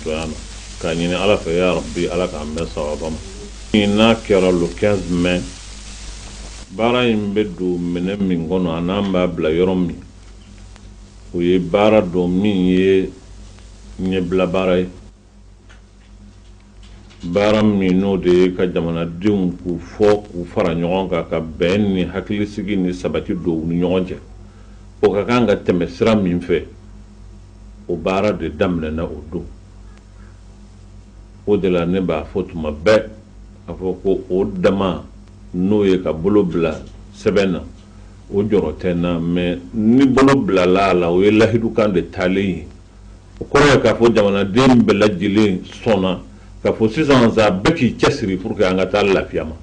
toyana ka ɲini ala fɛ ya rabbi ala k'an bɛn sababa ma n'a kɛra le 15 mai baara in bɛ don minɛ min kɔnɔ a n'an b'a bila yɔrɔ min o ye baara dɔ min ye ɲɛbila baara ye baara min n'o de ye ka jamanadenw k'u fɔ k'u fara ɲɔgɔn kan ka bɛn ni hakilisigi ni sabati don u ni ɲɔgɔn cɛ o ka kan ka tɛmɛ sira min fɛ o baara de daminɛna o don o de la ne b'a fɔ tuma bɛɛ a fɔ ko o dama n'o ye ka bolo bila sɛbɛn na o jɔrɔ tɛ n na mais ni bolo bilala a la o ye lahidukan de taalen ye o kɔrɔ ye k'a fɔ jamanaden bɛɛ lajɛlen sɔnna k'a fɔ sisan sa bɛɛ k'i cɛsiri pour que an ka taa lafiya ma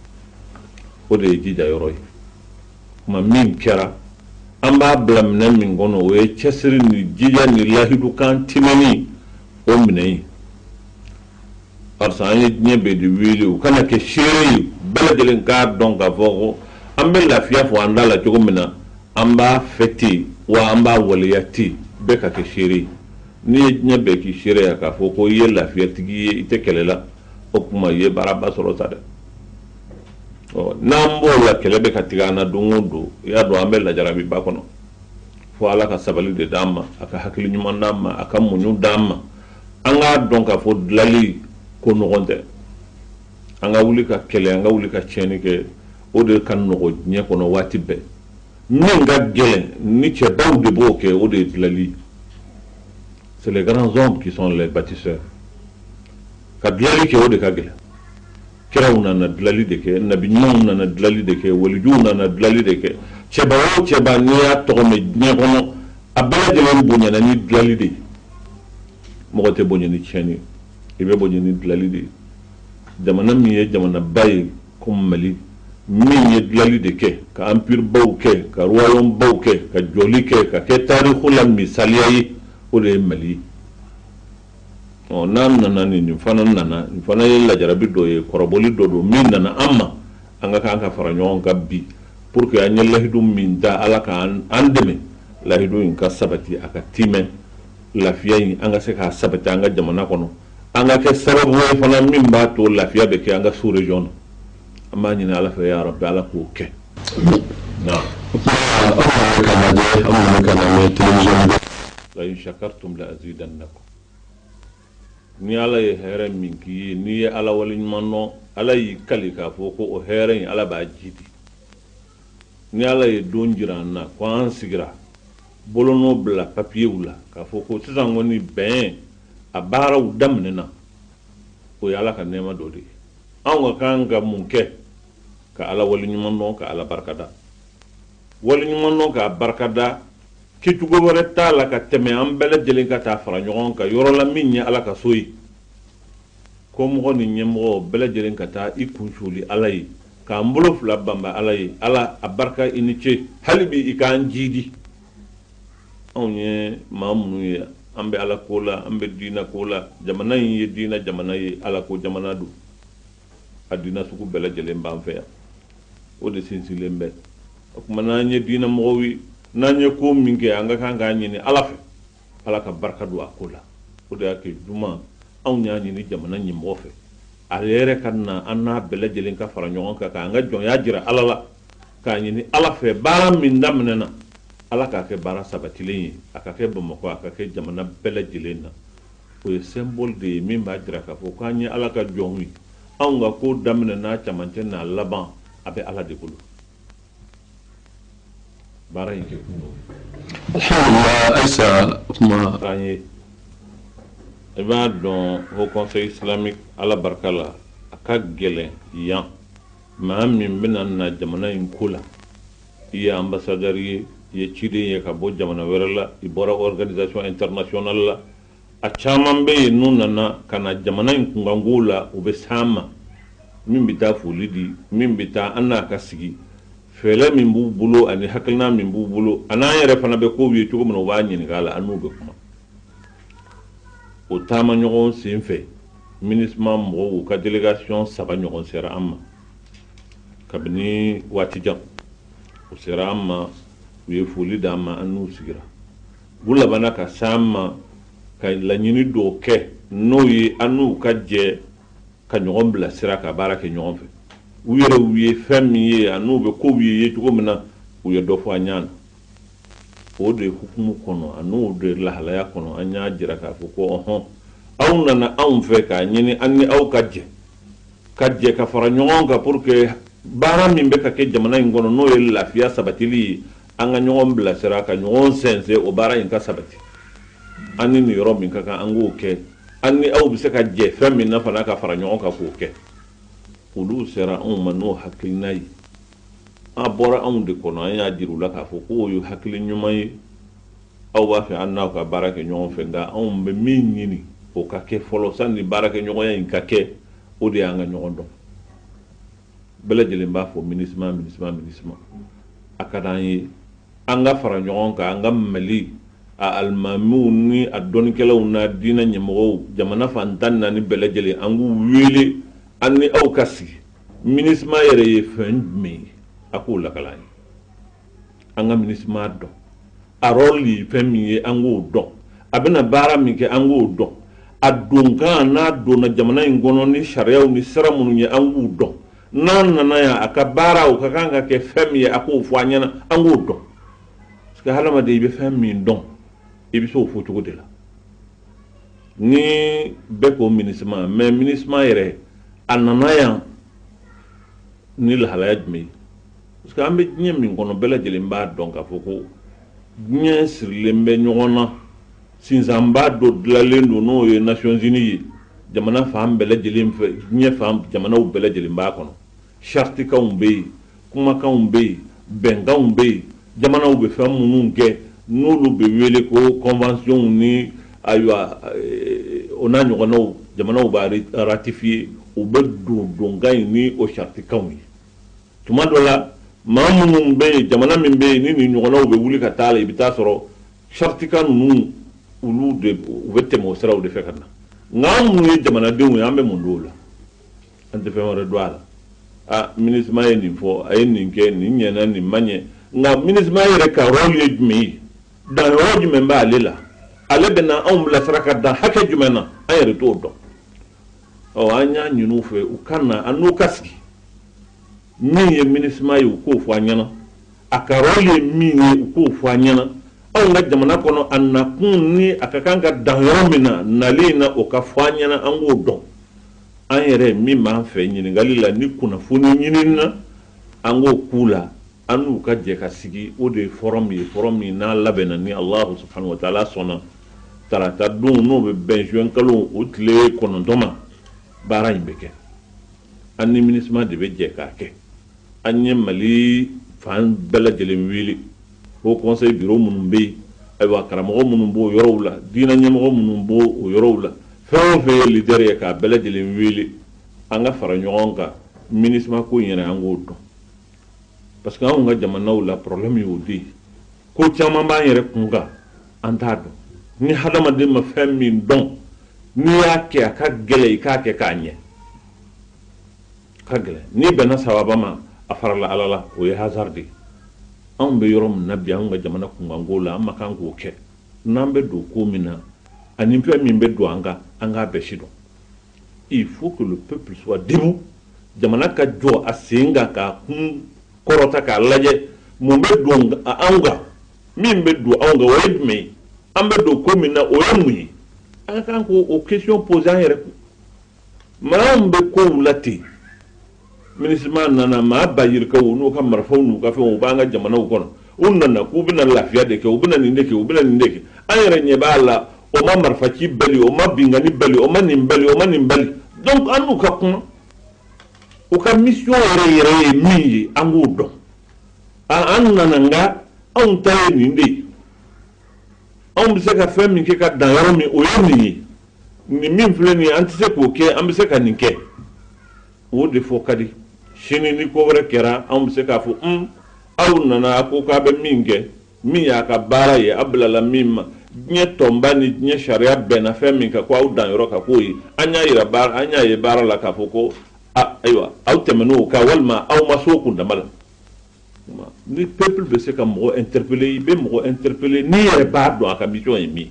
o de ye jija yɔrɔ ye kuma min kɛra an b'a bila minɛ min kɔnɔ o ye cɛsiri ni jija ni lahidukan timɛni o minɛ ye barisa an ye diɲɛ bɛɛ de wele u kana kɛ seere ye bɛɛ lajɛlen k'a dɔn k'a fɔ ko an bɛ lafiya fɔ an da la cogo min na an b'a fɛ ten wa an b'a waleya ten bɛɛ ka kɛ seere ye n'i ye diɲɛ bɛɛ k'i seere ya k'a fɔ ko i ye lafiyatigi ye i tɛ kɛlɛ la o kuma i ye baaraba sɔrɔ sa dɛ n'an b'o la kɛlɛ bɛ ka tigɛ an na don o don i y'a dɔn an bɛ lajarabiba kɔnɔ fo ala ka sabali de d'an ma a ka hakili ɲuman d'an ma a ka muɲu d'an ma an k'a dɔn k'a fɔ dilali ko nɔgɔn tɛ an ka wuli ka kɛlɛ an ka wuli ka tiɲɛni kɛ o de ka nɔgɔ diɲɛ kɔnɔ waati bɛɛ min ka gɛlɛn ni cɛbaw de b'o kɛ o de ye dilali c'est les grands hommes qui sont les bâtisseurs ka dilali kɛ o de ka gɛlɛn kiraw nana dilali de kɛ nabi ɲumanw nana dilali de kɛ walijuw nana dilali de kɛ cɛba o cɛba n'i y'a tɔgɔ mɛn diɲɛ kɔnɔ a bɛɛ lajɛlen bonyana ni dilali de ye mɔgɔ tɛ bonya ni tiɲɛni i bɛ bonya ni dilali de ye jamana min ye jamanaba ye comme Mali min ye dilali de kɛ ka empire baw kɛ ka royaume baw kɛ ka jɔli kɛ ka kɛ tariku la misaliya ye o de ye Mali ye n'an nana nin fana nana nin fana ye lajarabi dɔ ye kɔrɔbɔli dɔ don min nana an ma an ka kan ka fara ɲɔgɔn kan bi pour que an ye lahidu min da ala ka an dɛmɛ lahidu in ka sabati a ka timɛ lafiya in an ka se k'a sabati an ka jamana kɔnɔ an ka kɛ sababu ye fana min b'a to lafiya bɛ kɛ an ka sous région na an b'a ɲini ala fɛ ya rabbi ala k'o kɛ la in shakartum la azidannakum ni ala ye hɛrɛ min k'i ye n'i ye ala waleɲuman dɔn ala y'i kali k'a fɔ ko o hɛrɛ in ala b'a jidi ni ala ye don jira an na ko an sigira bolonɔ bila papiyew la k'a fɔ ko sisan kɔni bɛn a baaraw daminɛna o ye ala ka nɛɛma dɔ de ye anw ka kan ka mun kɛ ka ala waleɲuman dɔn ka ala barikada waleɲuman dɔn k'a barikada kɛcogo wɛrɛ t'a la ka tɛmɛ an bɛɛ lajɛlen ka taa fara ɲɔgɔn kan yɔrɔ la min ye ala ka so ye ko mɔgɔ ni ɲɛmɔgɔ bɛɛ lajɛlen ka taa i kunsuli ala ye k'an bolo fila banba ala ye ala a barika i ni ce hali bi i k'an jidi anw ye maa minnu ye an bɛ ala ko la an bɛ diinɛ ko la jamana in ye diinɛ jamana ye ala ko jamana don a diinɛ sugu bɛɛ lajɛlen b'an fɛ yan o de sinsinlen bɛ o tuma n'an ye diinɛ mɔgɔw ye n'an ye ko min kɛ an ka kan k'a ɲini ala fɛ ala ka barika don a ko la o de y'a kɛ juma anw y'a ɲini jamana ɲɛmɔgɔ fɛ ale yɛrɛ ka na an n'a bɛɛ lajɛlen ka fara ɲɔgɔn kan k'an ka jɔnya jira ala la k'a ɲini ala fɛ baara min daminɛna ala k'a kɛ baara sabatilen ye a ka kɛ bamakɔ a ka kɛ jamana bɛɛ lajɛlen na o ye symbole de ye min b'a jira k'a fɔ k'an ye ala ka jɔnw ye anw ka ko daminɛ n'a camancɛ n'a laban a bɛ ala de bolo baara in kɛ kun alhamdulillah ayisa kuma an ye i b'a dɔn haut conseil islamique ala barika la a ka gɛlɛn yan maa min bɛna na jamana in ko la i ye ambassadeur ye i ye ciden ye ka bɔ jamana wɛrɛ la i bɔra organisation internationale la a caman bɛ yen n'u nana ka na jamana in kunkanko la u bɛ s'an ma min bɛ taa foli di min bɛ taa an n'a ka sigi fɛɛrɛ min b'u bolo ani hakilina min b'u bolo a n'an yɛrɛ fana bɛ kow ye cogo min na u b'a ɲininka a la an n'u bɛ kuma o taama ɲɔgɔn sen fɛ MINUSMA mɔgɔw u ka délégation 3 ɲɔgɔn sera an ma kabini waati jan u sera an ma u ye foli d'an ma an n'u sigira u labana ka s'an ma ka laɲini dɔw kɛ n'o ye an n'u ka jɛ ka ɲɔgɔn bilasira ka baara kɛ ɲɔgɔn fɛ u yɛrɛ u ye fɛn min ye a n'u bɛ kow ye cogo min na u ye dɔ fɔ an ɲana o de hukumu kɔnɔ a n'o de lahalaya kɔnɔ an y'a jira k'a fɔ ko ɔhɔn aw nana anw fɛ k'a ɲini an ni aw ka jɛ ka fara ɲɔgɔn kan pour que baara min bɛ ka kɛ jamana in kɔnɔ n'o ye lafiya sabatili ye an ka ɲɔgɔn bilasira ka ɲɔgɔn sɛnsɛn o baara in ka sabati an ni nin yɔrɔ min ka kan an k'o kɛ an ni aw bɛ se ka jɛ fɛn min na fana ka fara ɲɔgɔn kan k'o kɛ olu sera anw ma n'o hakilina ye a bɔra anw de kɔnɔ an y'a jira u la k'a fɔ k'o ye hakili ɲuman ye aw b'a fɛ an n'aw ka baara kɛ ɲɔgɔn fɛ nka anw bɛ min ɲini o ka kɛ fɔlɔ sanni baara kɛ ɲɔgɔnya in ka kɛ o de y'an ka ɲɔgɔn dɔn bɛɛ lajɛlen b'a fɔ minisma a ka d'an ye an ka fara ɲɔgɔn kan an ka mali a alimamiw ni a dɔnnikɛlaw n'a diinɛ ɲɛmɔgɔw jamana fan 14 bɛɛ lajɛlen an k'u wele an ni aw ka sigi minisma yɛrɛ ye fɛn jumɛn ye a k'o lakala ye an ka minisma dɔn a rôle ye fɛn min ye an k'o dɔn a bɛna baara min kɛ an k'o dɔn a don kan n'a donna jamana in kɔnɔ ni sariyaw ni sira minnu ye an k'u dɔn n'a nana yan a ka baara o ka kan ka kɛ fɛn min ye a k'o fɔ an ɲɛna an k'o dɔn parce que hadamaden i bɛ fɛn min dɔn i bɛ se o fɔ cogo de la ni bɛɛ ko minisma mais minisma yɛrɛ a nana yan ni lahalaya jumɛn ye parce que an bɛ diɲɛ min kɔnɔ bɛɛ lajɛlen b'a dɔn k'a fɔ ko diɲɛ sirilen bɛ ɲɔgɔn na sinsanba dɔ dilanlen don n'o ye Nations Unies ye jamana fan bɛɛ lajɛlen fɛ diɲɛ fan jamanaw bɛɛ lajɛlen b'a kɔnɔ chartikanw bɛ yen kumakanw bɛ yen bɛnkanw bɛ yen jamanaw bɛ fɛn minnu kɛ n'olu bɛ wele ko convention ni ayiwa o n'a ɲɔgɔnnaw jamanaw b'a ratifier u bɛ don donkan in ni o chartikanw ye tuma dɔ la maa minnu bɛ yen jamana min bɛ yen ni nin ɲɔgɔnnaw bɛ wuli ka taa la i bɛ taa sɔrɔ chartikan ninnu olu de u bɛ tɛmɛ o siraw de fɛ ka na nka an minnu ye jamanadenw ye an bɛ mun don o la an tɛ fɛn wɛrɛ dɔn a la a minisma ye nin fɔ a ye nin kɛ nin ɲɛna nin ma ɲɛ nka minisma yɛrɛ ka rôle ye jumɛn ye danyɔrɔ jumɛn b'ale la ale bɛ na anw bilasira ka dan hakɛ jumɛn na an yɛrɛ t'o dɔn an y'a ɲini u fɛ u ka na an n'u ka sigi min ye minisma ye u k'o fɔ an ɲɛna a ka rôle ye min ye u k'o fɔ an ɲɛna anw ka jamana kɔnɔ a nakun ni a ka kan ka dan yɔrɔ min na nalen na o ka fɔ an ɲɛna an k'o dɔn an yɛrɛ min b'an fɛ ɲininkali la ni kunnafoni ɲinini na an k'o k'u la an n'u ka jɛ ka sigi o de ye forum ye forum min n'a labɛnna ni Alahu subhanahu wa ta'ala sɔnna tarata don n'o bɛ bɛn juin kalo o tile 9 ma baara in bɛ kɛ an ni minisma de bɛ jɛ k'a kɛ an ye Mali fan bɛɛ lajɛlen wele o conseil bureau minnu bɛ yen ayiwa karamɔgɔ minnu b'o yɔrɔw la diinɛ ɲɛmɔgɔ minnu b'o yɔrɔw la fɛn o fɛn ye leader ye k'a bɛɛ lajɛlen wele an ka fara ɲɔgɔn kan minisma ko in yɛrɛ an k'o dɔn parce que anw ka jamanaw la problème y'o de ye ko caman b'an yɛrɛ kun kan an t'a dɔn ni hadamaden ma fɛn min dɔn n'i y'a kɛ a ka gɛlɛn i k'a kɛ k'a ɲɛ ka gɛlɛn n'i bɛnna sababa ma a farala Ala la o ye hasard de ye anw bɛ yɔrɔ min na bi anw ka jamana kunkanko la an ma kan k'o kɛ n'an bɛ don ko min na ani fɛn min bɛ don an kan an k'a bɛɛ si dɔn il faut que le peuple soit debout jamana ka jɔ a sen kan k'a kun kɔrɔta k'a lajɛ mun bɛ don anw kan min bɛ don anw kan o ye jumɛn ye an bɛ don ko min na o ye mun ye an ka kan k'o question poser an yɛrɛ kun maa min bɛ kow la ten minisma nana maa ba yirikaw n'u ka marifaw n'u ka fɛnw u b'an ka jamanaw kɔnɔ u nana k'u bɛna lafiya de kɛ u bɛna nin de kɛ u bɛna nin de kɛ an yɛrɛ ɲɛ b'a la o ma marifaci bali o ma bingani bali o ma nin bali o ma nin bali donc an n'u ka kuma u ka mission yɛrɛ ye min ye an k'o dɔn an nana nka anw ta ye nin de ye anw bɛ se ka fɛn min kɛ ka dan yɔrɔ min o ye nin ye nin min filɛ nin ye an tɛ se k'o kɛ an bɛ se ka nin kɛ o de fɔ ka di sini ni ko wɛrɛ kɛra anw bɛ se k'a fɔ aw nana a ko k'a bɛ min kɛ min y'a ka baara ye a bilala min ma diɲɛ tɔnba ni diɲɛ sariya bɛnna fɛn min kan ko aw dan yɔrɔ kan k'o ye an y'a ye baara la k'a fɔ ko ayiwa aw tɛmɛn'o kan walima aw ma s'o kundama la ni peuple bɛ se ka mɔgɔ interpeller i bɛ mɔgɔ interpeller n'i yɛrɛ b'a dɔn a ka mission ye min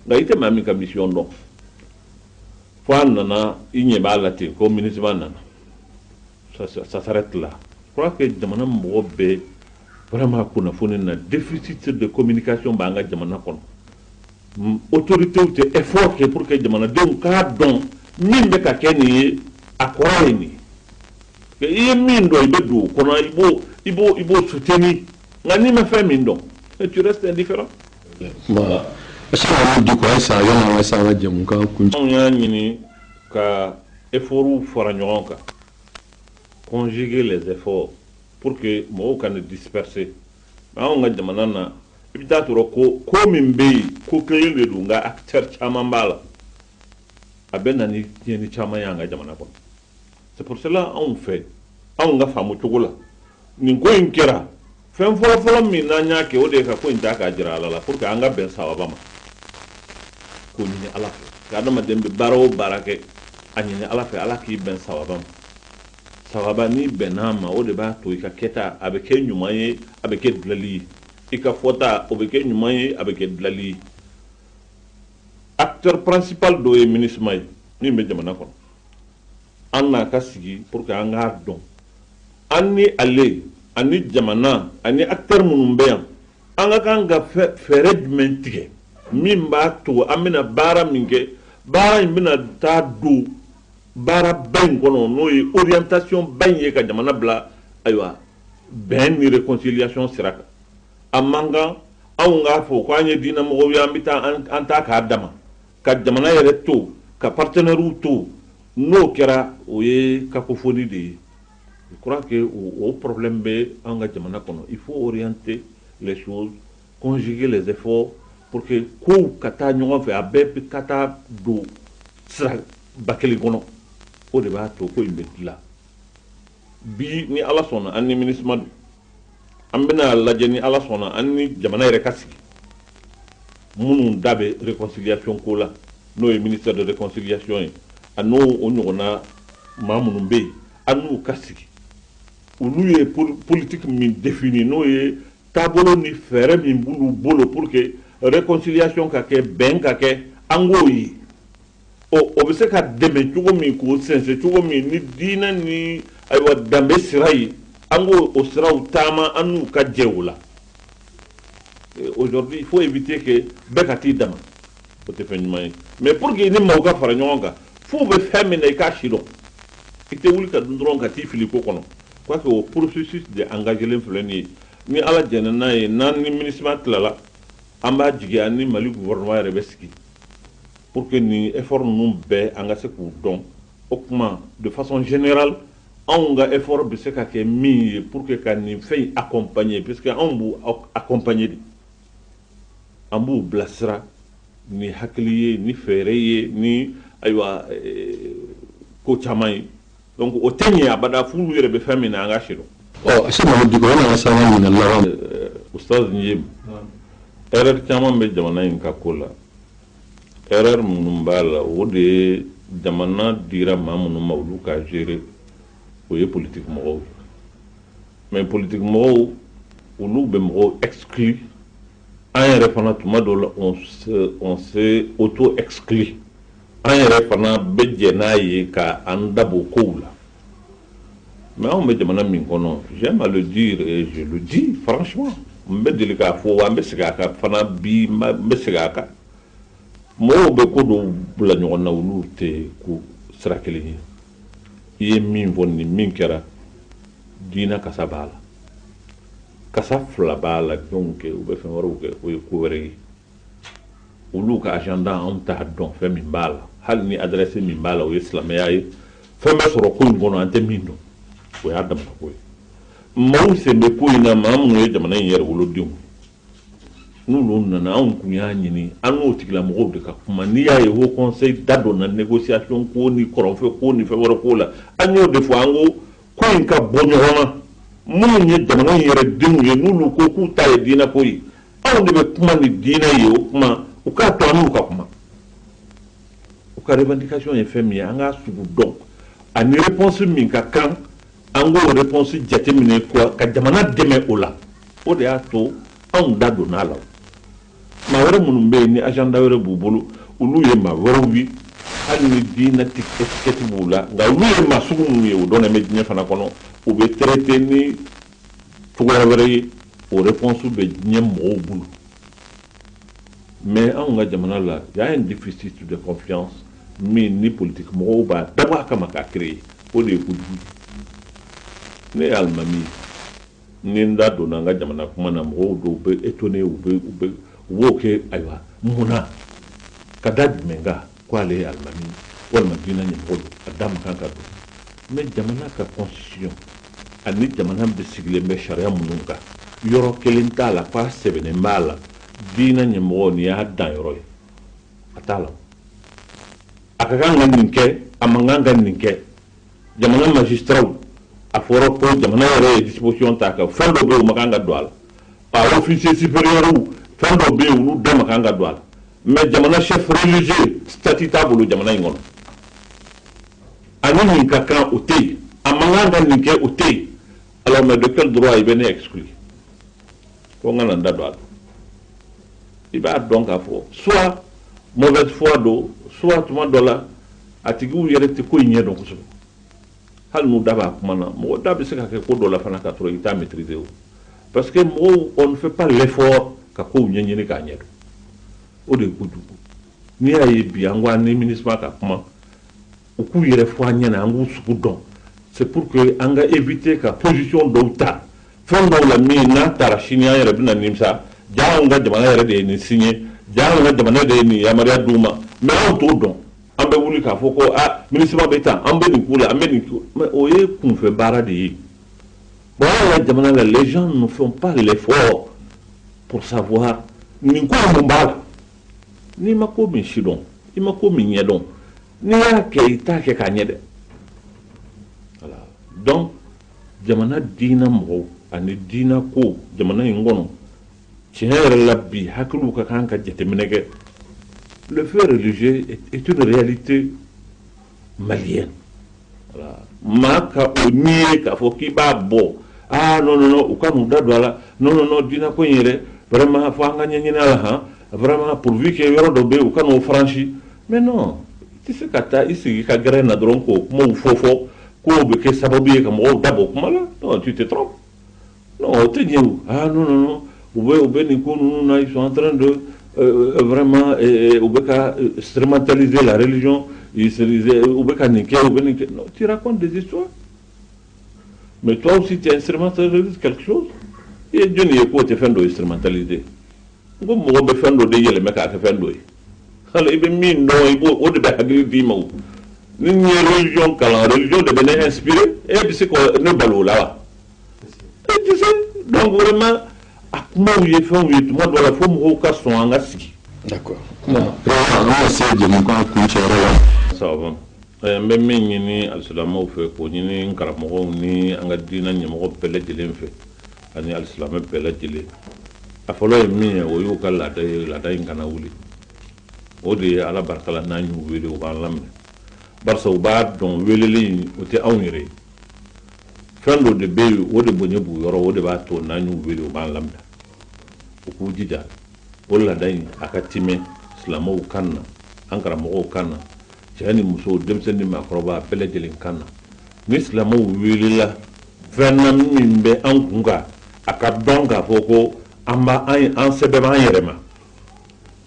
nka i tɛ maa min ka mission dɔn fo nana i ɲɛ b'a la ten ko ministre nana ça s'arrête là. Je crois que jamana mɔgɔ bɛɛ vraiment kunnafoni na déficit de communication b'an ka jamana kɔnɔ autorités tɛ effort kɛ pour que jamanadenw k'a dɔn min bɛ ka kɛ nin ye a kɔrɔ ye nin ye i ye min dɔn i bɛ don o kɔnɔ i b'o soutenir nka n'i ma fɛn min dɔn tu restes indifférent. Est-ce que du coup ça yɔrɔ sa ka jamu kan kun. Anw y'a ɲini ka effort fara ɲɔgɔn kan conjuguer les efforts pour que mɔgɔw kana disperser mais anw ka jamana na i bɛ taa sɔrɔ ko min bɛ yen ko kelen de don nka acteur caman b'a la a bɛ na ni tiɲɛni caman ye an ka jamana kɔnɔ c'est pour cela anw fɛ anw ka faamu cogo la nin ko in kɛra fɛn fɔlɔ-fɔlɔ min n'an y'a kɛ o de ye ka ko in ta k'a jira Ala la pour que an ka bɛn sababa ma k'o ɲini Ala fɛ ka adamaden bɛ baara o baara kɛ a ɲini Ala fɛ Ala k'i bɛn sababa ma sababa n'i bɛnn'a ma o de b'a to i ka kɛta a bɛ kɛ ɲuman ye a bɛ kɛ dilali ye i ka fɔta o bɛ kɛ ɲuman ye a bɛ kɛ dilali ye acteur principal dɔ ye ministre ye min bɛ jamana kɔnɔ an n'a ka sigi pour que an k'a dɔn an ni ale ani jamana ani acteur minnu bɛ yan an ka kan ka fɛɛrɛ jumɛn tigɛ min b'a to an bɛna baara min kɛ baara in bɛna taa don baara ba in kɔnɔ n'o ye orientation ba in ye ka jamana bila ayiwa bɛn ni réconciliation sira kan a man kan anw k'a fɔ ko an ye diinɛmɔgɔw ye an bɛ taa an ta k'a dama ka jamana yɛrɛ to ka partenaires to n'o kɛra o ye cacophonie de ye je crois que o problème bɛ an ka jamana kɔnɔ il faut orienter les choses conjuguer les efforts pour que kow ka taa ɲɔgɔn fɛ a bɛɛ ka taa don sira ba kelen kɔnɔ o de b'a to ko in bɛ dilan bi ni Ala sɔnna an ni ministre don an bɛna lajɛ ni Ala sɔnna an ni jamana yɛrɛ ka sigi minnu da bɛ réconciliation ko la n'o ye ministère de réconciliation ye a n'o o ɲɔgɔnna maa minnu bɛ yen an n'u ka sigi olu ye politique min défini n'o ye taabolo ni fɛɛrɛ min b'olu bolo pour que réconciliation ka kɛ bɛn ka kɛ an k'o ye o bɛ se ka dɛmɛ cogo min k'o sɛnsɛn cogo min ni diinɛ ni ayiwa danbe sira ye an k'o siraw taama an n'u ka jɛ o la aujourd'hui il faut éviter que bɛɛ ka t'i dama o tɛ fɛn ɲuman ye mais pour que ni maaw ka fara ɲɔgɔn kan f'u bɛ fɛn min na i k'a si dɔn i tɛ wuli ka dun dɔrɔn ka t'i fili ko kɔnɔ quoi que o processus de engagelen filɛ nin ye ni Ala jɛna n'a ye n'an ni ministre tilala an b'a jigi an ni Mali gouvernement yɛrɛ bɛ sigi pour que nin effort ninnu bɛɛ an ka se k'u dɔn o kuma de façon générale anw ka effort bɛ se ka kɛ min ye pour que ka nin fɛn accompagner puisque anw b'u accompagner de an b'u bilasira ni hakili ye ni fɛɛrɛ ye ni ayiwa ko caman ye donc o tɛ ɲɛ abada f'ulu yɛrɛ bɛ fɛn min na an ka si dɔn. Est-ce que Mamadu Diko an ka sababu ɲininka laban. Ustaz Nyem erreur caman bɛ jamana in ka ko la erreur minnu b'a la o de ye jamana dira maa minnu ma olu ka gérer o ye politique mɔgɔw mais politique mɔgɔw olu bɛ mɔgɔw exclu an yɛrɛ fana tuma dɔw la on se auto exclu an yɛrɛ fana bɛ jɛ n'a ye ka an dabɔ kow la mais anw bɛ jamana min kɔnɔ j'aime à le dire et je le dis franchement n bɛ deli k'a fɔ wa n bɛ segin a kan fana bi n bɛ segin a kan mɔgɔw bɛ ko dɔw bila ɲɔgɔn na olu tɛ ko sira kelen ye i ye min fɔ nin min kɛra diinɛ kasa b'a la kasa fila b'a la fɛnw kɛ u bɛ fɛn wɛrɛw kɛ o ye ko wɛrɛ ye olu ka agenda anw t'a dɔn fɛn min b'a la hali ni adresse min b'a la o ye silamɛya ye fɛn bɛ sɔrɔ ko in kɔnɔ an tɛ min dɔn o y'a damana ko ye maaw sen bɛ ko in na maa minnu ye jamana in yɛrɛ wolodenw n'olu nana anw kun y'a ɲini an n'o tigilamɔgɔw de ka kuma n'i y'a ye haut conseil da donna négociation ko ni kɔrɔnfɛ ko ni fɛn wɛrɛ ko la an y'o de fɔ an ko in ka bɔ ɲɔgɔn na minnu ye jamana in yɛrɛ denw ye n'olu ko k'u ta ye diinɛ ko ye anw de bɛ kuma ni diinɛ ye o kuma u k'a to an n'u ka kuma u ka revendication ye fɛn min ye an k'a sugu dɔn ani réponse min ka kan an k'o réponse jateminɛ ka jamana dɛmɛ o la o de y'a to anw da donna a la maa wɛrɛ minnu bɛ yen ni agenda wɛrɛ b'u bolo olu ye maa wɛrɛw ye hali ni diina ti etiketi b'u la nka olu ye maa sugu minnu ye o dɔnnen bɛ diɲɛ fana kɔnɔ u bɛ traité ni cogoya wɛrɛ ye o réponse bɛ diɲɛ mɔgɔw bolo mais anw ka jamana la y a un déficit de confiance min ni politique mɔgɔw b'a dabɔ a kama k'a créer o de ye kojugu ne ye alimami ni n da donna n ka jamana kuma na mɔgɔw dɔw bɛ étonné u b'o kɛ ayiwa mun na ka da jumɛn kan ko ale ye alimami walima diinɛ ɲɛmɔgɔ don a da man kan ka don mais jamana ka constitution ani jamana bɛ sigilen bɛ sariya minnu kan yɔrɔ kelen t'a la k'a sɛbɛnnen b'a la diinɛ ɲɛmɔgɔ nin y'a dan yɔrɔ ye a t'a la a ka kan ka nin kɛ a man kan ka nin kɛ jamana magistraw a fɔra ko jamana yɛrɛ ye disposition ta kan fɛn dɔ bɛ yen u ma kan ka don a la a officier supérieur fɛn dɔ bɛ yen olu da ma kan ka don a la mais jamana chef religieux statut t'a bolo jamana in kɔnɔ ani nin ka kan o tɛ yen a man kan ka nin kɛ o tɛ yen alors mais de quel droit i bɛ ne exclure ko n kana n da don a la i b'a dɔn k'a fɔ soit mauvaise foi don soit tuma dɔ la a tigiw yɛrɛ tɛ ko in ɲɛ dɔn kosɛbɛ hali n'u da b'a kuma na mɔgɔ da bɛ se ka kɛ ko dɔ la fana k'a sɔrɔ i t'a maîtriser o parce que mɔgɔw on ne fait pas l'effort ka kow ɲɛɲini k'a ɲɛ dɔn o de ye kojugu n'i y'a ye bi an ko an ni ministre ka kuma u k'u yɛrɛ fɔ an ɲɛna an k'u sugu dɔn c'est pour que an ka éviter ka position dɔw ta fɛn dɔw la min n'a taara sini an yɛrɛ bɛna nimisa jaa anw ka jamana yɛrɛ de ye nin signé jaa anw ka jamana de ye nin yamaruya d'u ma mais anw t'o dɔn an bɛ wuli k'a fɔ ko ministre bɛ tan an bɛ nin k'u la an bɛ nin k'u mais o ye kunfɛ baara de ye bon anw ka jamana la les gens ne font pas l'effort pour savoir nin ko mun b'a la n'i ma ko min si dɔn i ma ko min ɲɛ dɔn n'i y'a kɛ i t'a kɛ k'a ɲɛ dɛ voilà donc jamana diinɛ mɔgɔw ani diinɛ ko jamana in kɔnɔ tiɲɛ yɛrɛ la bi hakiliw ka kan ka jateminɛ kɛ le fait religieux est une réalité malienne voilà maa ka o niye k'a fɔ k'i b'a bɔ non non non u ka n'u da don a la non non non diinɛ ko in yɛrɛ vraiment fo an ka ɲɛɲini a la han vraiment pourvu que yɔrɔ dɔ bɛ yen u ka n'o franchi mais non i tɛ se ka taa i sigi ka gɛrɛ na dɔrɔn k'o kumaw fɔ k'o bɛ kɛ sababu ye ka mɔgɔw dabɔ kuma la non tu te trompes non o tɛ ɲɛ o non non non u bɛ nin ko ninnu na ils sont en train de vraiment u bɛ ka instrumentaliser la religion u bɛ ka nin kɛ u bɛ nin kɛ non tu racontes des histoires mais toi aussi tu instrumentalises quelque chose i ye jɔnni ye k'o tɛ fɛn dɔ instrumentaliser n ko mɔgɔ bɛ fɛn dɔ de yɛlɛmɛ k'a kɛ fɛn dɔ ye hali i bɛ min dɔn i b'o o de bɛ hakili d'i ma o ni n ye religion kalan religion de bɛ ne inspiré e bɛ se ka ne balo o la wa e tɛ se donc vraiment a kumaw ye fɛnw ye tuma dɔ la fo mɔgɔw ka sɔn an ka sigi. d'accord an ka se jɛmukan kuncɛyɔrɔ la. sawa n bɛ min ɲini alisilamɛw fɛ k'o ɲini n karamɔgɔw ni an ka diinɛ ɲɛmɔgɔ bɛɛ lajɛlen fɛ ani alisilamɛ bɛɛ lajɛlen a fɔlɔ ye min ye o y'u ka laada ye laada in kana wuli o de ye ala barika la n'an y'u wele u b'an laminɛ barisa u b'a dɔn weleli in o tɛ anw yɛrɛ ye fɛn dɔ de bɛ yen o de bonya b'u yɔrɔ o de b'a to n'an y'u wele u b'an laminɛ u k'u jija o laada in a ka timɛ silamɛw kan na an karamɔgɔw kan na cɛ ni muso denmisɛnnin ni maakɔrɔba bɛɛ lajɛlen kan na ni silamɛw welela fɛn na min bɛ an kun kan a ka dɔn k'a fɔ ko an sɛbɛn b'an yɛrɛ ma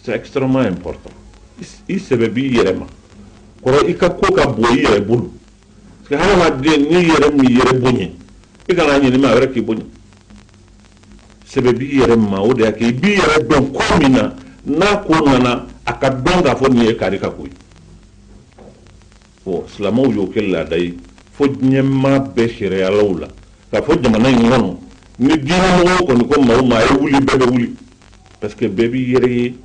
c'est extrêmement important i sɛbɛn b'i yɛrɛ ma kɔrɔ i ka ko ka bon i yɛrɛ bolo parce que hadamaden n'i yɛrɛ m'i yɛrɛ bonya i kana ɲini maa wɛrɛ k'i bonya sɛbɛn b'i yɛrɛ ma o de y'a kɛ i b'i yɛrɛ dɔn ko min na n'a ko nana a ka dɔn k'a fɔ nin ye kari ka ko ye bon silamɛw y'o kɛ laada ye fo diɲɛmaa bɛɛ sariyalaw la k'a fɔ jamana in kɔnɔ ni diinɛmɔgɔw kɔni ko maa o maa ye wuli bɛɛ bɛ wuli parce que bɛɛ b'i yɛrɛ ye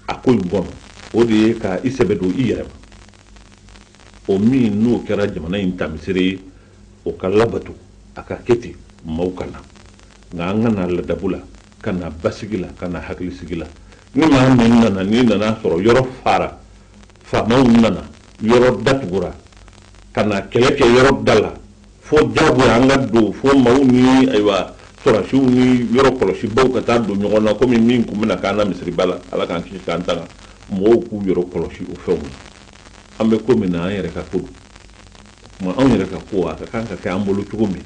a ko in kɔnɔ o de ye ka i sɛbɛ don i yɛrɛ ma o min n'o kɛra jamana in taamisere ye o ka labato a ka kɛ ten maaw ka na nka an ka na ladabu la ka na basigi la ka na hakilisigi la ni maa min nana n'i nana sɔrɔ yɔrɔ fara faamaw nana yɔrɔ datugura ka na kɛlɛ kɛ yɔrɔ da la fo diyagoya an ka don fo maaw ni ayiwa sɔrɔsiw ni yɔrɔ kɔlɔsibaw ka taa don ɲɔgɔn na komi min tun bɛna k'an na misiriba la ala k'an kisi k'an tanga mɔgɔw k'u yɔrɔ kɔlɔsi o fɛnw na an bɛ ko min na an yɛrɛ ka ko don anw yɛrɛ ka ko a ka kan ka kɛ an bolo cogo min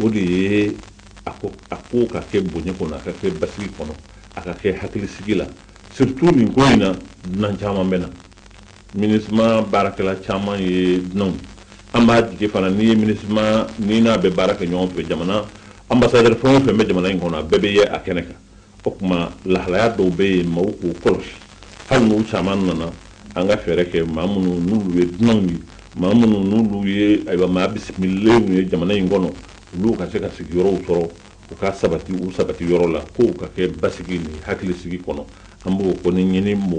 o de ye a ko ka kɛ bonya kɔnɔ a ka kɛ basigi kɔnɔ a ka kɛ hakilisigi la surtout nin ko in na dunan caman bɛ na MINUSMA baarakɛla caman ye dunanw an b'a jigi fana n'i ye MINUSMA n'i n'a bɛ baara kɛ ɲɔgɔn fɛ jamana ambassadeur fɛn o fɛn bɛ jamana in kɔnɔ a bɛɛ bɛ ye a kɛnɛ kan o tuma lahalaya dɔw bɛ yen maaw k'u kɔlɔsi hali n'u caman nana an ka fɛɛrɛ kɛ maa minnu n'olu ye dunanw ye maa minnu n'olu ye ayiwa maa bisimilalenw ye jamana in kɔnɔ olu ka se ka sigiyɔrɔw sɔrɔ u ka sabati yɔrɔ la kow ka kɛ basigi ni hakilisigi kɔnɔ an b'o kɔni ɲini mɔgɔ